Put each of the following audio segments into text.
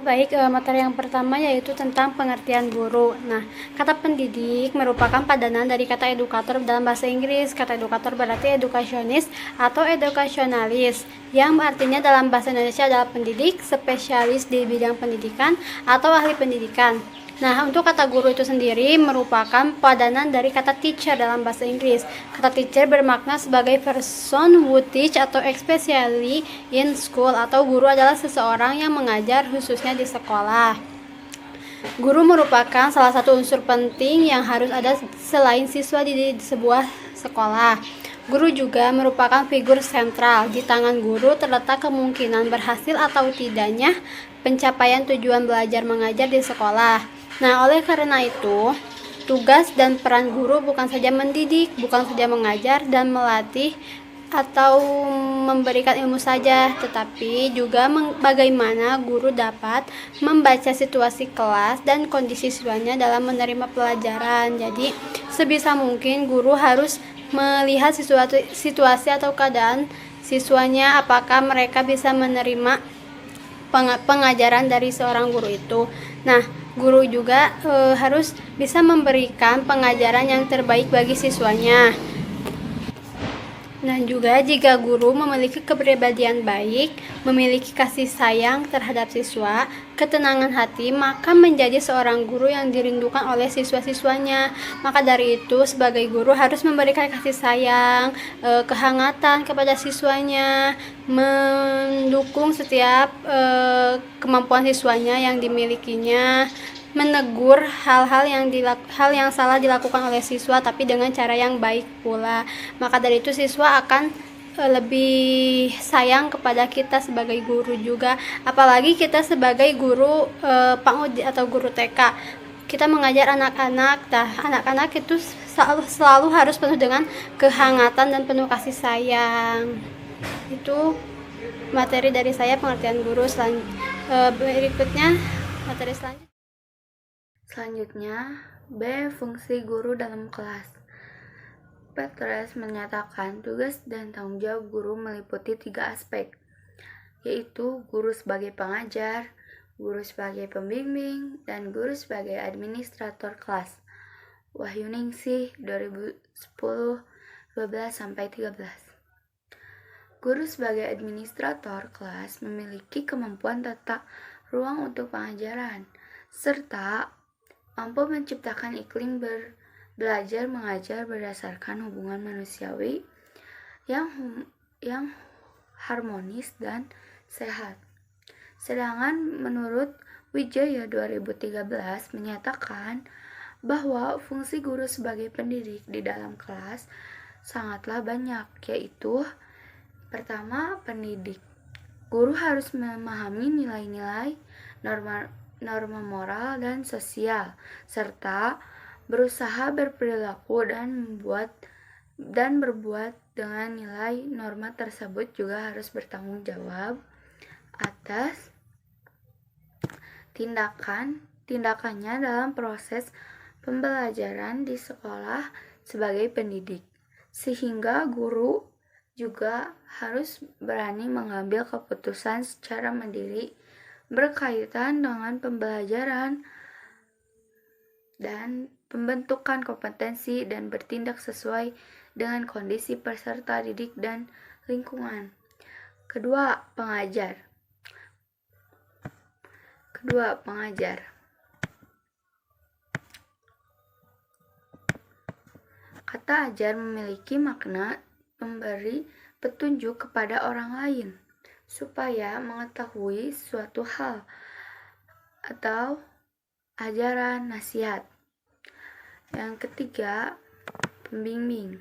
Baik, materi yang pertama yaitu tentang pengertian guru. Nah, kata pendidik merupakan padanan dari kata edukator dalam bahasa Inggris. Kata edukator berarti edukasionis atau edukasionalis, yang artinya dalam bahasa Indonesia adalah pendidik, spesialis di bidang pendidikan, atau ahli pendidikan. Nah, untuk kata guru itu sendiri merupakan padanan dari kata teacher dalam bahasa Inggris. Kata teacher bermakna sebagai person who teach atau especially in school, atau guru adalah seseorang yang mengajar khususnya di sekolah. Guru merupakan salah satu unsur penting yang harus ada selain siswa di sebuah sekolah. Guru juga merupakan figur sentral. Di tangan guru terletak kemungkinan berhasil atau tidaknya pencapaian tujuan belajar mengajar di sekolah. Nah, oleh karena itu, tugas dan peran guru bukan saja mendidik, bukan saja mengajar dan melatih atau memberikan ilmu saja, tetapi juga bagaimana guru dapat membaca situasi kelas dan kondisi siswanya dalam menerima pelajaran. Jadi, sebisa mungkin guru harus melihat situasi atau keadaan siswanya, apakah mereka bisa menerima pengajaran dari seorang guru itu. Nah, guru juga harus bisa memberikan pengajaran yang terbaik bagi siswanya. Dan juga jika guru memiliki kepribadian baik, memiliki kasih sayang terhadap siswa, ketenangan hati, maka menjadi seorang guru yang dirindukan oleh siswa-siswanya. Maka dari itu, sebagai guru harus memberikan kasih sayang, kehangatan kepada siswanya, mendukung setiap kemampuan siswanya yang dimilikinya, menegur hal-hal yang salah dilakukan oleh siswa, tapi dengan cara yang baik pula. Maka dari itu siswa akan lebih sayang kepada kita sebagai guru juga, apalagi kita sebagai guru PAUD atau guru TK. Kita mengajar anak-anak, anak-anak itu selalu harus penuh dengan kehangatan dan penuh kasih sayang. Itu materi dari saya, pengertian guru. Berikutnya materi selanjutnya, B. Fungsi guru dalam kelas. Petres menyatakan tugas dan tanggung jawab guru meliputi 3 aspek, yaitu guru sebagai pengajar, guru sebagai pembimbing, dan guru sebagai administrator kelas. Wahyuningsih 2010 12-13. Guru sebagai administrator kelas memiliki kemampuan tata ruang untuk pengajaran, serta mampu menciptakan iklim belajar mengajar berdasarkan hubungan manusiawi yang harmonis dan sehat. Sedangkan menurut Wijaya 2013 menyatakan bahwa fungsi guru sebagai pendidik di dalam kelas sangatlah banyak, yaitu pertama, pendidik. Guru harus memahami nilai-nilai, norma moral dan sosial, serta berusaha berperilaku dan berbuat dengan nilai norma tersebut. Juga harus bertanggung jawab atas tindakannya dalam proses pembelajaran di sekolah sebagai pendidik, sehingga guru juga harus berani mengambil keputusan secara mandiri berkaitan dengan pembelajaran dan pembentukan kompetensi dan bertindak sesuai dengan kondisi peserta didik dan lingkungan. Kedua, pengajar. Kata ajar memiliki makna memberi petunjuk kepada orang lain supaya mengetahui suatu hal atau ajaran nasihat. Yang ketiga, pembimbing.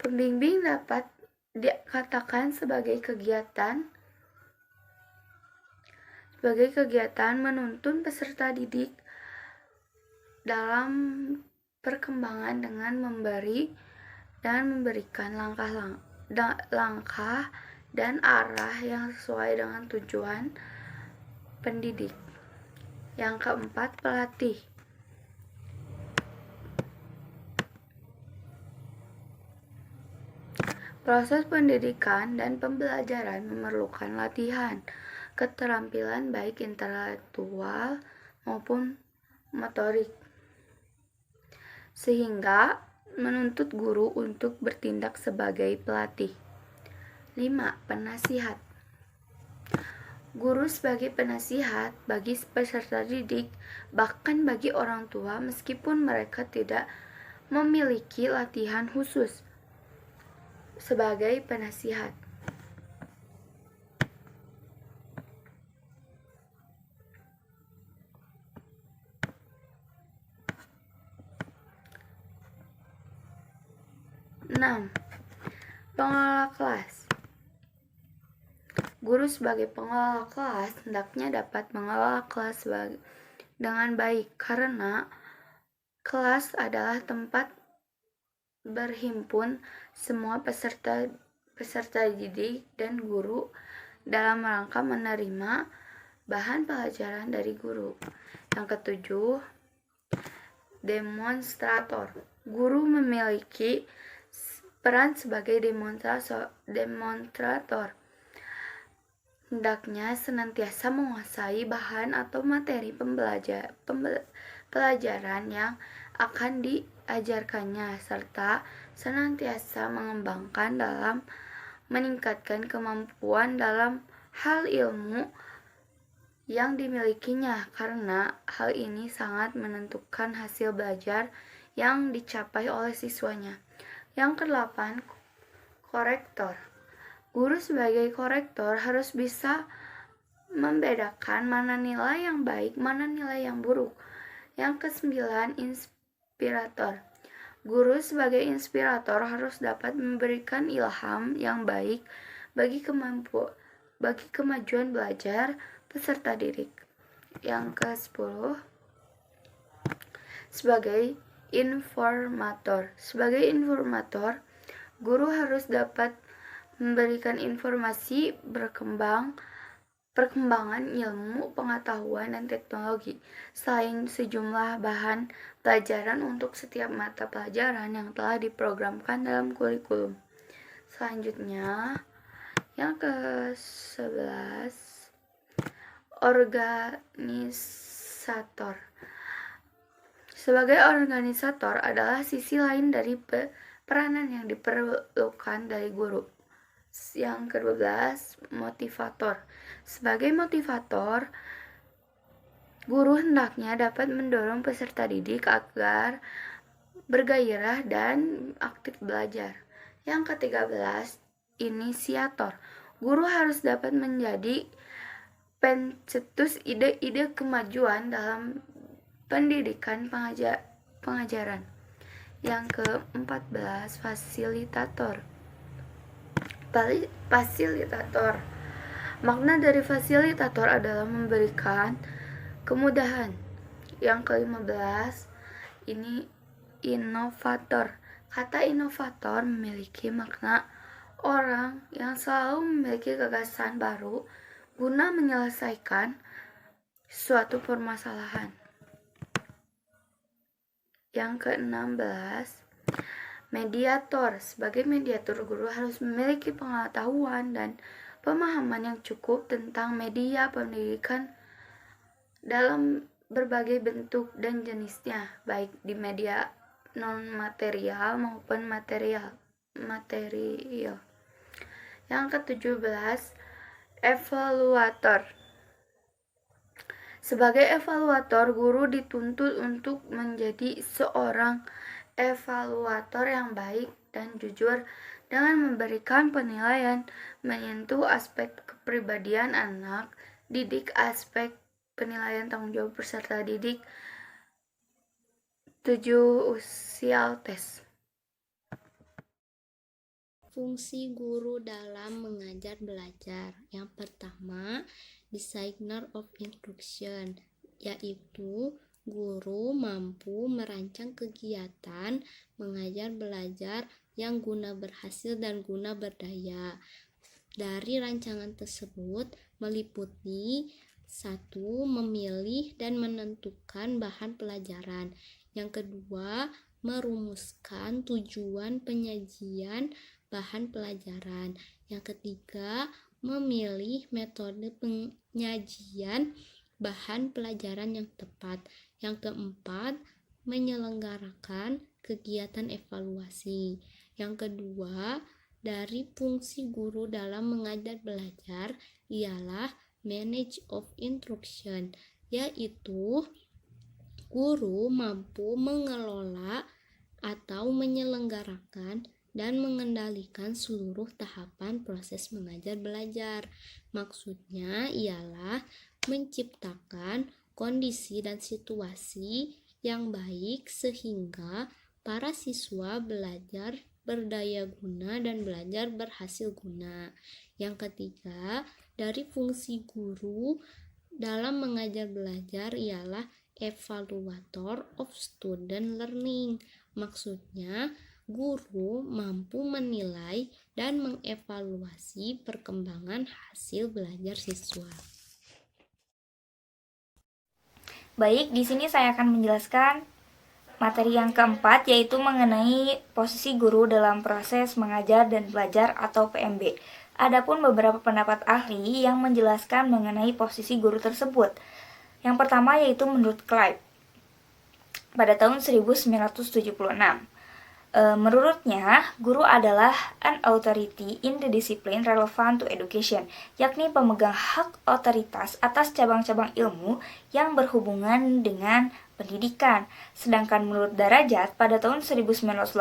Pembimbing dapat dikatakan sebagai kegiatan menuntun peserta didik dalam perkembangan dengan memberikan langkah dan arah yang sesuai dengan tujuan pendidik. Yang keempat, pelatih. Proses pendidikan dan pembelajaran memerlukan latihan, keterampilan baik intelektual maupun motorik, sehingga menuntut guru untuk bertindak sebagai pelatih. 5. Penasihat. Guru sebagai penasihat bagi peserta didik, bahkan bagi orang tua meskipun mereka tidak memiliki latihan khusus sebagai penasihat. Enam. Pengelola kelas. Guru sebagai pengelola kelas hendaknya dapat mengelola kelas dengan baik, karena kelas adalah tempat berhimpun semua peserta didik dan guru dalam rangka menerima bahan pelajaran dari guru. Yang ketujuh, demonstrator. Guru memiliki peran sebagai demonstrator. Hendaknya senantiasa menguasai bahan atau materi pelajaran yang akan diajarkannya, serta senantiasa mengembangkan dalam meningkatkan kemampuan dalam hal ilmu yang dimilikinya, karena hal ini sangat menentukan hasil belajar yang dicapai oleh siswanya. Yang kedelapan, korektor. Guru sebagai korektor harus bisa membedakan mana nilai yang baik, mana nilai yang buruk. Yang kesembilan, inspirator. Guru sebagai inspirator harus dapat memberikan ilham yang baik bagi kemajuan belajar peserta didik. Yang ke-10, sebagai informator. Sebagai informator, guru harus dapat memberikan informasi perkembangan ilmu, pengetahuan, dan teknologi, selain sejumlah bahan pelajaran untuk setiap mata pelajaran yang telah diprogramkan dalam kurikulum. Selanjutnya, yang ke-11, organisator. Sebagai organisator adalah sisi lain dari peranan yang diperlukan dari guru. Yang ke-12, motivator. Sebagai motivator, guru hendaknya dapat mendorong peserta didik agar bergairah dan aktif belajar. Yang ke-13, inisiator. Guru harus dapat menjadi pencetus ide-ide kemajuan dalam pendidikan pengajaran. Yang ke-14, fasilitator. Fasilitator. Makna dari fasilitator adalah memberikan kemudahan. Yang ke-15, ini inovator. Kata inovator memiliki makna orang yang selalu memiliki gagasan baru guna menyelesaikan suatu permasalahan. Yang ke-16, mediator. Sebagai mediator, guru harus memiliki pengetahuan dan pemahaman yang cukup tentang media pendidikan dalam berbagai bentuk dan jenisnya, baik di media non-material maupun material. Yang ke-17, evaluator. Sebagai evaluator, guru dituntut untuk menjadi seorang evaluator yang baik dan jujur dengan memberikan penilaian menyentuh aspek kepribadian anak didik, aspek penilaian tanggung jawab peserta didik. 7. Usial tes. Fungsi guru dalam mengajar belajar. Yang pertama, designer of instruction, yaitu guru mampu merancang kegiatan mengajar belajar yang guna berhasil dan guna berdaya. Dari rancangan tersebut meliputi 1. Memilih dan menentukan bahan pelajaran. Yang kedua, merumuskan tujuan penyajian bahan pelajaran. Yang ketiga, memilih metode penyajian bahan pelajaran yang tepat. Yang keempat, menyelenggarakan kegiatan evaluasi. Yang kedua, dari fungsi guru dalam mengajar belajar ialah manage of instruction, yaitu guru mampu mengelola atau menyelenggarakan dan mengendalikan seluruh tahapan proses mengajar belajar. Maksudnya ialah menciptakan kondisi dan situasi yang baik sehingga para siswa belajar berdaya guna dan belajar berhasil guna. Yang ketiga, dari fungsi guru dalam mengajar belajar ialah evaluator of student learning. Maksudnya, guru mampu menilai dan mengevaluasi perkembangan hasil belajar siswa. Baik, di sini saya akan menjelaskan materi yang keempat, yaitu mengenai posisi guru dalam proses mengajar dan belajar atau PMB. Adapun beberapa pendapat ahli yang menjelaskan mengenai posisi guru tersebut. Yang pertama yaitu menurut Clive pada tahun 1976. Menurutnya, guru adalah an authority in the discipline relevant to education, yakni pemegang hak otoritas atas cabang-cabang ilmu yang berhubungan dengan pendidikan. Sedangkan menurut Darajat pada tahun 1982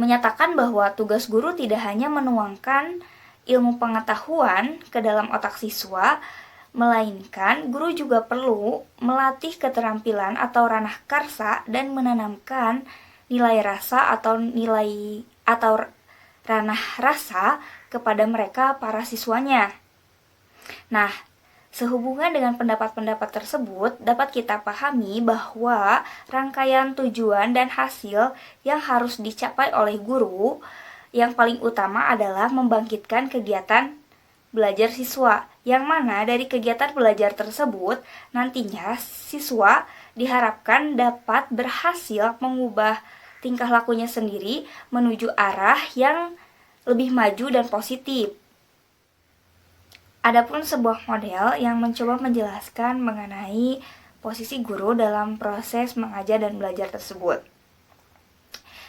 menyatakan bahwa tugas guru tidak hanya menuangkan ilmu pengetahuan ke dalam otak siswa, melainkan guru juga perlu melatih keterampilan atau ranah karsa dan menanamkan nilai rasa atau ranah rasa kepada mereka para siswanya. Nah, sehubungan dengan pendapat-pendapat tersebut, dapat kita pahami bahwa rangkaian tujuan dan hasil yang harus dicapai oleh guru yang paling utama adalah membangkitkan kegiatan belajar siswa, yang mana dari kegiatan belajar tersebut nantinya siswa diharapkan dapat berhasil mengubah tingkah lakunya sendiri menuju arah yang lebih maju dan positif. Adapun sebuah model yang mencoba menjelaskan mengenai posisi guru dalam proses mengajar dan belajar tersebut,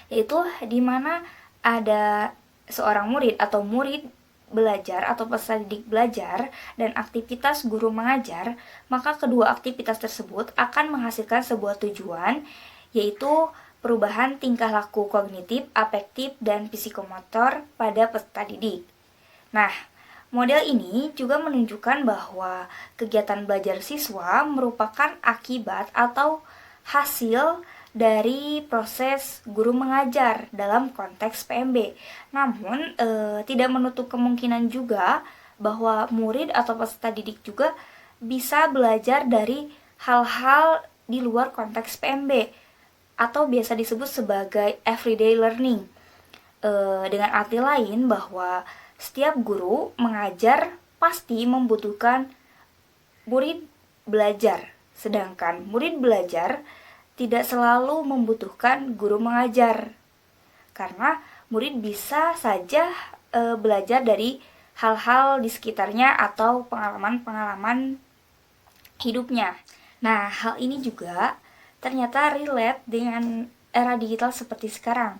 yaitu di mana ada seorang murid atau murid belajar atau peserta didik belajar dan aktivitas guru mengajar, maka kedua aktivitas tersebut akan menghasilkan sebuah tujuan, yaitu perubahan tingkah laku kognitif, afektif, dan psikomotor pada peserta didik. Nah, model ini juga menunjukkan bahwa kegiatan belajar siswa merupakan akibat atau hasil dari proses guru mengajar dalam konteks PMB. Namun, tidak menutup kemungkinan juga bahwa murid atau peserta didik juga bisa belajar dari hal-hal di luar konteks PMB atau biasa disebut sebagai everyday learning. Dengan arti lain bahwa setiap guru mengajar pasti membutuhkan murid belajar, sedangkan murid belajar tidak selalu membutuhkan guru mengajar, karena murid bisa saja belajar dari hal-hal di sekitarnya atau pengalaman-pengalaman hidupnya. Nah, hal ini juga ternyata relate dengan era digital seperti sekarang,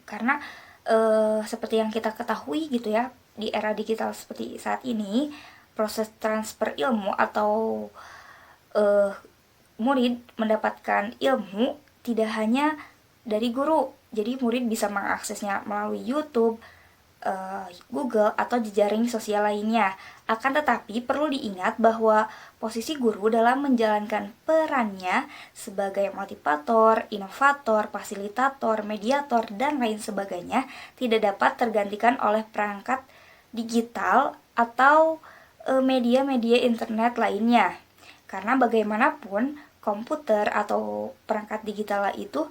karena seperti yang kita ketahui gitu ya, di era digital seperti saat ini, proses transfer ilmu atau murid mendapatkan ilmu tidak hanya dari guru. Jadi murid bisa mengaksesnya melalui YouTube, Google, atau jejaring sosial lainnya. Akan tetapi perlu diingat bahwa posisi guru dalam menjalankan perannya sebagai motivator, inovator, fasilitator, mediator, dan lain sebagainya tidak dapat tergantikan oleh perangkat digital atau media-media internet lainnya. Karena bagaimanapun komputer atau perangkat digital itu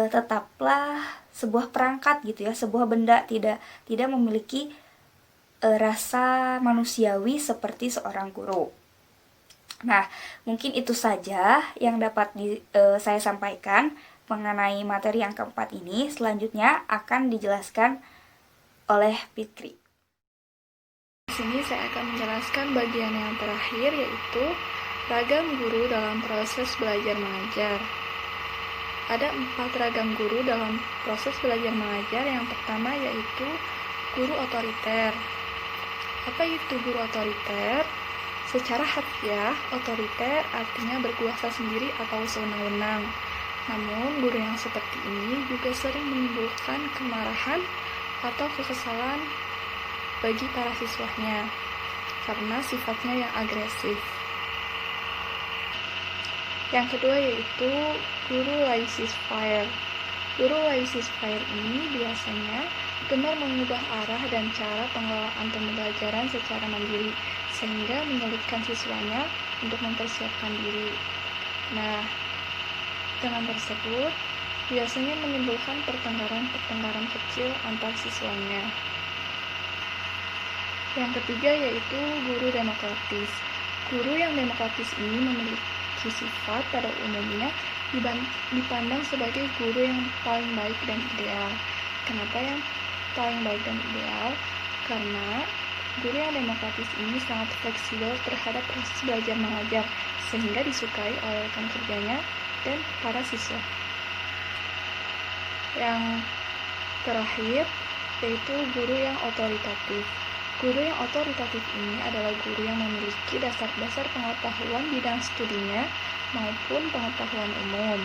tetaplah sebuah perangkat gitu ya, sebuah benda, tidak memiliki rasa manusiawi seperti seorang guru. Nah, mungkin itu saja yang dapat saya sampaikan mengenai materi yang keempat ini. Selanjutnya akan dijelaskan oleh Fitri. Di sini saya akan menjelaskan bagian yang terakhir, yaitu ragam guru dalam proses belajar mengajar. Ada 4 ragam guru dalam proses belajar mengajar. Yang pertama yaitu guru otoriter. Apa itu guru otoriter? Secara harfiah, otoriter artinya berkuasa sendiri atau sewenang-wenang. Namun, guru yang seperti ini juga sering menimbulkan kemarahan atau kekesalan bagi para siswanya karena sifatnya yang agresif. Yang kedua yaitu guru laissez-faire. Guru laissez-faire ini biasanya gemar mengubah arah dan cara pengelolaan pembelajaran secara mandiri, sehingga menyulitkan siswanya untuk mempersiapkan diri. Nah, dengan tersebut biasanya menimbulkan pertengkaran kecil antar siswanya. Yang ketiga yaitu guru demokratis. Guru yang demokratis ini memiliki sifat pada umumnya dipandang sebagai guru yang paling baik dan ideal. Kenapa yang paling baik dan ideal? Karena guru yang demokratis ini sangat fleksibel terhadap proses belajar mengajar, sehingga disukai oleh rekan kerjanya dan para siswa. Yang terakhir yaitu guru yang otoritatif. Guru yang otoritatif ini adalah guru yang memiliki dasar-dasar pengetahuan bidang studinya maupun pengetahuan umum.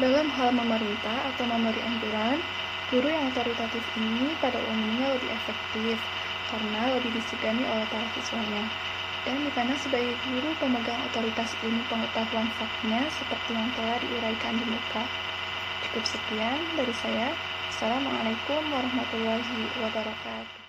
Dalam hal memerintah atau memberi anjuran, guru yang otoritatif ini pada umumnya lebih efektif karena lebih disegani oleh para siswanya dan dipandang sebagai guru pemegang otoritas ilmu pengetahuan faktanya seperti yang telah diuraikan di muka. Cukup sekian dari saya. Assalamualaikum warahmatullahi wabarakatuh.